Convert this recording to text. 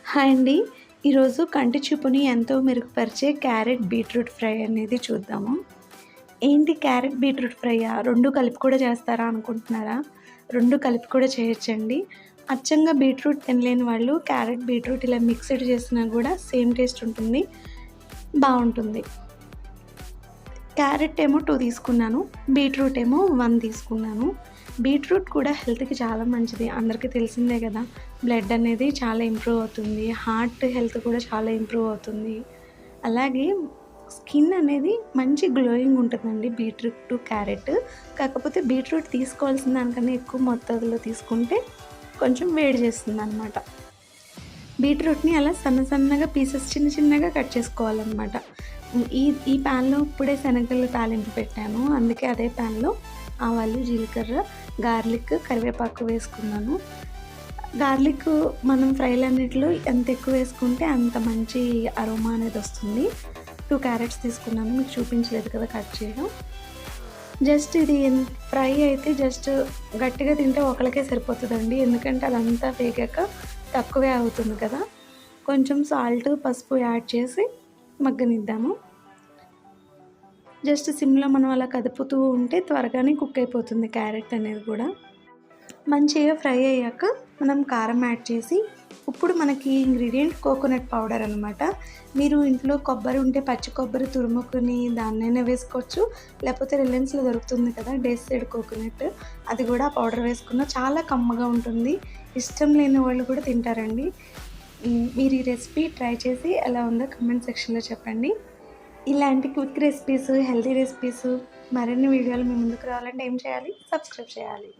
Hi అండి. ఈరోజు కంటి చూపుని ఎంతో మెరుగుపరిచే క్యారెట్ బీట్రూట్ ఫ్రై అనేది చూద్దాము. ఏంటి క్యారెట్ బీట్రూట్ ఫ్రైయా? 2 కలిపి కూడా చేస్తారా అనుకుంటున్నారా? 2 కలిపి కూడా చేయొచ్చండి. అచ్చంగా బీట్రూట్ తినలేని వాళ్ళు క్యారెట్, బీట్రూట్ ఇలా మిక్స్డ్ చేసినా కూడా సేమ్ టేస్ట్ ఉంటుంది. బావుంటుంది. క్యారెట్ ఏమో 2 తీసుకున్నాను. బీట్రూట్ ఏమో 1 తీసుకున్నాను. బీట్రూట్ కూడా హెల్త్‌కి చాలా మంచిది. అందరికీ తెలిసిందే కదా! బ్లడ్ అనేది చాలా ఇంప్రూవ్ అవుతుంది. హార్ట్ హెల్త్ కూడా చాలా ఇంప్రూవ్ అవుతుంది. అలాగే స్కిన్ అనేది మంచి గ్లోయింగ్ ఉంటుందండి బీట్రూట్, క్యారెట్. కాకపోతే బీట్రూట్ తీసుకోవాల్సిన దానికన్నా ఎక్కువ మోతాదులో తీసుకుంటే కొంచెం వేడి చేస్తుందనమాట. బీట్రూట్‌ని అలా సన్నగా పీసెస్ చిన్నగా కట్ చేసుకోవాలనమాట. ఈ ప్యాన్‌లో ఇప్పుడే శనగలు తాలింపు పెట్టాను. అందుకే అదే ప్యాన్‌లో ఆవాలు, జీలకర్ర, గార్లిక్, కరివేపాకు వేసుకున్నాను. గార్లిక్ మనం ఫ్రైలన్నిటిలో ఎంత ఎక్కువ వేసుకుంటే అంత మంచి అరోమా అనేది వస్తుంది. 2 క్యారెట్స్ తీసుకున్నాను. మీకు చూపించలేదు కదా కట్ చేయడం. జస్ట్ ఇది ఫ్రై అయితే జస్ట్ గట్టిగా తింటే ఒకళ్ళకే సరిపోతుందండి. ఎందుకంటే అదంతా వేగాక తక్కువే అవుతుంది కదా! కొంచెం సాల్ట్, పసుపు యాడ్ చేసి మగ్గనిద్దాము. జస్ట్ సిమ్‌లో మనం అలా కదుపుతూ ఉంటే త్వరగానే కుక్ అయిపోతుంది క్యారెట్ అనేది కూడా. మంచిగా ఫ్రై అయ్యాక మనం కారం యాడ్ చేసి, ఇప్పుడు మనకి ఇంగ్రీడియంట్ కోకోనట్ పౌడర్ అనమాట. మీరు ఇంట్లో కొబ్బరి ఉంటే పచ్చి కొబ్బరి తురుముకొని దాన్నైనా వేసుకోవచ్చు. లేకపోతే రిలయన్స్‌లో దొరుకుతుంది కదా డేసైడ్ కోకోనట్, అది కూడా పౌడర్ వేసుకున్న చాలా కమ్మగా ఉంటుంది. ఇష్టం లేని వాళ్ళు కూడా తింటారండి. మీరు ఈ రెసిపీ ట్రై చేసి ఎలా ఉందో కామెంట్ సెక్షన్‌లో చెప్పండి. ఇలాంటి క్విక్ రెసిపీస్, హెల్తీ రెసిపీస్ మరిన్ని వీడియోలు మీ ముందుకు రావాలంటే ఏం చేయాలి? సబ్స్క్రైబ్ చేయాలి.